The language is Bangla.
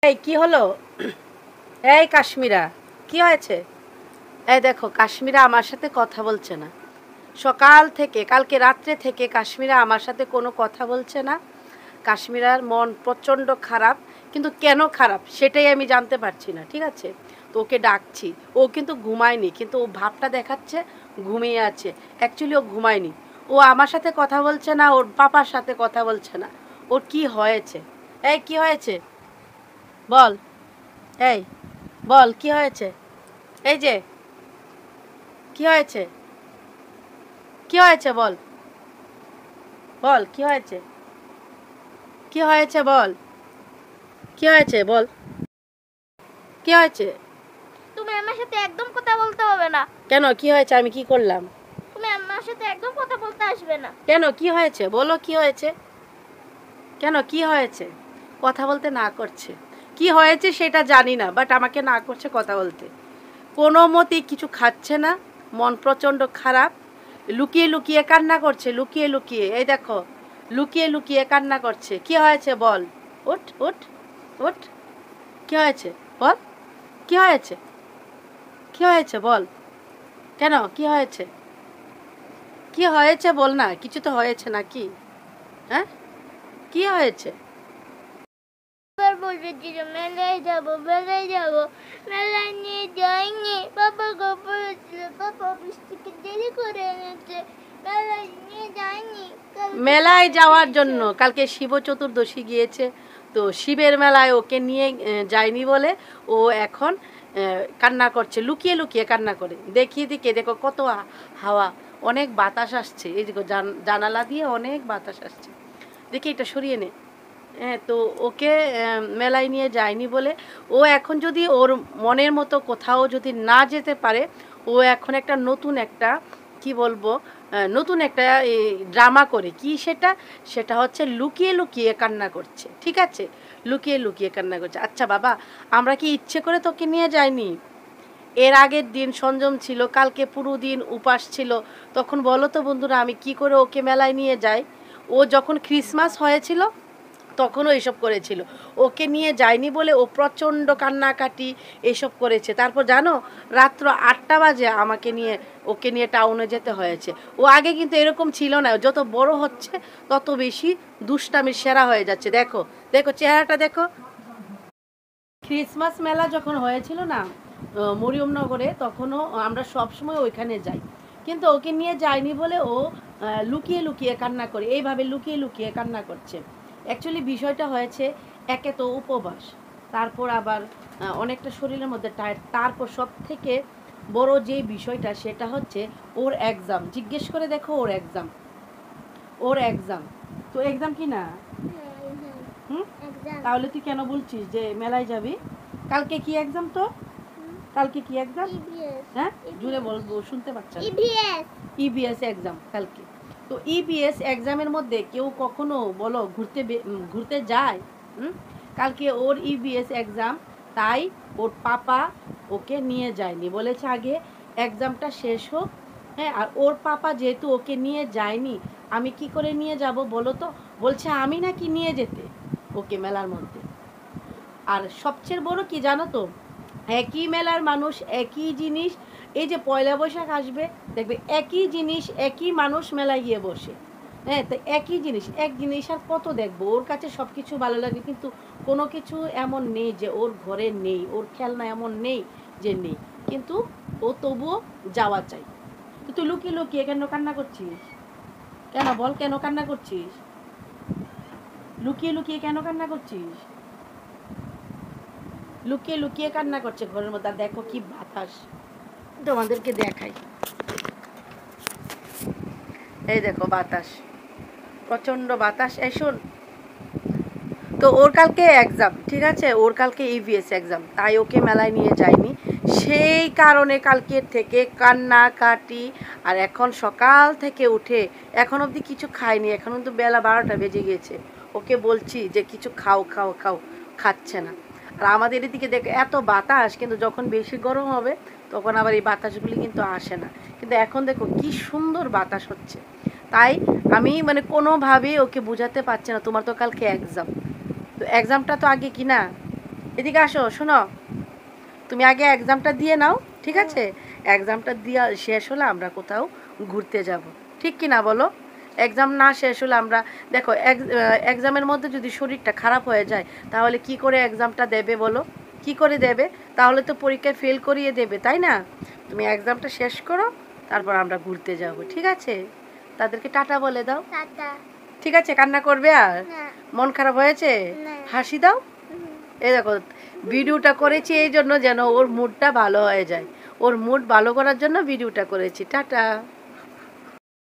এই কি হলো? এই কাশ্মীরা, কি হয়েছে? এই দেখো, কাশ্মীরা আমার সাথে কথা বলছে না। সকাল থেকে, কালকে রাত্রে থেকে কাশ্মীরা আমার সাথে কোনো কথা বলছে না। কাশ্মীরার মন প্রচণ্ড খারাপ, কিন্তু কেন খারাপ সেটাই আমি জানতে পারছি না। ঠিক আছে, তো ওকে ডাকছি। ও কিন্তু ঘুমায়নি, কিন্তু ও ভাবটা দেখাচ্ছে ঘুমিয়ে আছে। অ্যাকচুয়ালি ও ঘুমায়নি। ও আমার সাথে কথা বলছে না, ওর পাপার সাথে কথা বলছে না। ওর কি হয়েছে? এই কি হয়েছে বল? এই বল, কি হয়েছে? এই যে কি হয়েছে? কি হয়েছে বল? বল কি হয়েছে? কি হয়েছে বল? কি হয়েছে বল? কি হয়েছে? তুমি আমার সাথে একদম কথা বলতে হবে না। কেন, কি হয়েছে? আমি কি করলাম? তুমি আমার সাথে একদম কথা বলতে আসবে না। কেন, কি হয়েছে বলো? কি হয়েছে? কেন, কি হয়েছে? কথা বলতে না করছে। কি হয়েছে সেটা জানি না, বাট আমাকে না করছে কথা বলতে। কোনো মতেই কিছু খাচ্ছে না, মন প্রচণ্ড খারাপ। লুকিয়ে লুকিয়ে কান্না করছে, লুকিয়ে লুকিয়ে। এই দেখো, লুকিয়ে লুকিয়ে কান্না করছে। কি হয়েছে বল? উঠ উঠ উঠ। কি হয়েছে বল? কি হয়েছে? কি হয়েছে বল? কেন, কি হয়েছে? কি হয়েছে বল না। কিছু তো হয়েছে নাকি? হ্যাঁ, কি হয়েছে? এবার বলবে যে মেলায় যাবো, মেলায় যাবো, মেলায় নিয়ে যায়নি। বাবা গল্প হচ্ছিল, বাবা অফিস থেকে দেরি করে এনেছে, মেলায় নিয়ে যায়নি। মেলায় যাওয়ার জন্য কালকে শিব চতুর্দশী গিয়েছে, তো শিবের মেলায় ওকে নিয়ে যায়নি বলে ও এখন কান্না করছে, লুকিয়ে লুকিয়ে কান্না করে। দেখিয়ে দিকে দেখো কত হাওয়া, অনেক বাতাস আসছে। এই দেখো জানালা দিয়ে অনেক বাতাস আসছে। দেখি এটা সরিয়ে নে। হ্যাঁ, তো ওকে মেলায় নিয়ে যায়নি বলে ও এখন যদি ওর মনের মতো কোথাও যদি না যেতে পারে, ও এখন একটা নতুন একটা কি বলবো, নতুন একটা ড্রামা করে। কি সেটা? সেটা হচ্ছে লুকিয়ে লুকিয়ে কান্না করছে। ঠিক আছে, লুকিয়ে লুকিয়ে কান্না করছে। আচ্ছা বাবা, আমরা কি ইচ্ছে করে তোকে নিয়ে যাইনি? এর আগের দিন সংযম ছিল, কালকে পুরো দিন উপাস ছিল। তখন বলো তো বন্ধুরা, আমি কি করে ওকে মেলায় নিয়ে যাই? ও যখন ক্রিসমাস হয়েছিল তখনও এসব করেছিল। ওকে নিয়ে যায়নি বলে ও প্রচণ্ড কান্নাকাটি এসব করেছে। তারপর জানো, রাত্র 8টা বাজে আমাকে নিয়ে ওকে নিয়ে টাউনে যেতে হয়েছে। ও আগে কিন্তু এরকম ছিল না। যত বড় হচ্ছে তত বেশি দুষ্টামির সেরা হয়ে যাচ্ছে। দেখো দেখো চেহারাটা দেখো। ক্রিসমাস মেলা যখন হয়েছিল না মরিয়মনগরে, তখনও আমরা সবসময় ওইখানে যাই, কিন্তু ওকে নিয়ে যাইনি বলে ও লুকিয়ে লুকিয়ে কান্না করে, এইভাবে লুকিয়ে লুকিয়ে কান্না করছে। অ্যাকচুয়ালি বিষয়টা হয়েছে, একে তো উপবাস, তারপর আবার অনেকটা শরীরের মধ্যে টায়ার্ড, তারপর সব থেকে বড় যে বিষয়টা সেটা হচ্ছে ওর এক্সাম। জিজ্ঞেস করে দেখো, ওর এক্সাম, ওর এক্সাম। তো এক্সাম কি না? হুম, তাহলে তুই কেন বলছিস যে মেলায় যাবি? কালকে কি এক্সাম তো? কালকে কি এক্সাম? হ্যাঁ, জুড়ে বলবো, শুনতে পাচ্ছ না? ইবিএস এক্সাম কালকে। তো ইবিএস এক্সামের মধ্যে কেউ কখনো বলো ঘুরতে যায়? কালকে ওর ইবিএস এক্সাম, তাই ওর পাপা ওকে নিয়ে যায়নি, বলেছে আগে এক্সামটা শেষ হোক। হ্যাঁ, আর ওর পাপা যেহেতু ওকে নিয়ে যায়নি, আমি কি করে নিয়ে যাব বলো তো? বলছে আমি নাকি নিয়ে যেতে ওকে মেলার মধ্যে। আর সবচেয়ে বড় কি জানো তো, একই মেলার মানুষ, একই জিনিস। এই যে পয়লা বৈশাখ আসবে, দেখবে একই জিনিস, একই মানুষ মেলায় গিয়ে বসে। হ্যাঁ, তো একই জিনিস, এক জিনিস আর কত দেখবো? ওর কাছে সব কিছু ভালো লাগে, কিন্তু কোনো কিছু এমন নেই যে ওর ঘরে নেই, ওর খেলনা এমন নেই যে নেই, কিন্তু ও তবুও যাওয়া চাই। তো তুই লুকিয়ে লুকিয়ে কেন কান্না করছিস? কেন বল, কেন কান্না করছিস? লুকিয়ে লুকিয়ে কেন কান্না করছিস? লুকিয়ে লুকিয়ে কান্না করছে ঘরের মধ্যে। আর দেখো কি বাতাস, তোমাদেরকে দেখাই। এই দেখো বাতাস, প্রচণ্ড বাতাস। এই শোন, তো ওর কালকে এক্সাম, ঠিক আছে, ওর কালকে ইভিএস এক্সাম, তাই ওকে মেলায় নিয়ে যায়নি। সেই কারণে কালকের থেকে কান্নাকাটি। আর এখন সকাল থেকে উঠে এখন অবধি কিছু খায়নি, এখন তো বেলা 12টা বেজে গিয়েছে। ওকে বলছি যে কিছু খাও খাও খাও, খাচ্ছে না। আর আমাদের এদিকে দেখ এত বাতাস, কিন্তু যখন বেশি গরম হবে তখন আবার এই বাতাসগুলি কিন্তু আসে না। কিন্তু এখন দেখো কি সুন্দর বাতাস হচ্ছে। তাই আমি মানে কোনোভাবেই ওকে বোঝাতে পারছি না, তোমার তো কালকে এক্সাম, তো এক্সামটা তো আগে কি না? এদিকে আসো, শোনো, তুমি আগে এক্সামটা দিয়ে নাও, ঠিক আছে? এক্সামটা দিয়ে শেষ হলে আমরা কোথাও ঘুরতে যাব, ঠিক কি না বলো? এক্সাম না শেষ হলে আমরা, দেখো, এক্সামের মধ্যে যদি শরীরটা খারাপ হয়ে যায় তাহলে কি করে এক্সামটা দেবে বলো? কি করে দেবে? তাহলে তো পরীক্ষায় ফেল করিয়ে দেবে, তাই না? তুমি এক্সামটা শেষ করো, তারপর আমরা ঘুরতে যাব, ঠিক আছে? তাদেরকে টাটা বলে দাও। টাটা। ঠিক আছে, কান্না করবে আর? না। মন খারাপ হয়েছে? না। হাসি দাও। হুম। এই দেখো, ভিডিওটা করেছি এই জন্য যেন ওর মুডটা ভালো হয়ে যায়। ওর মুড ভালো করার জন্য ভিডিওটা করেছি। টাটা।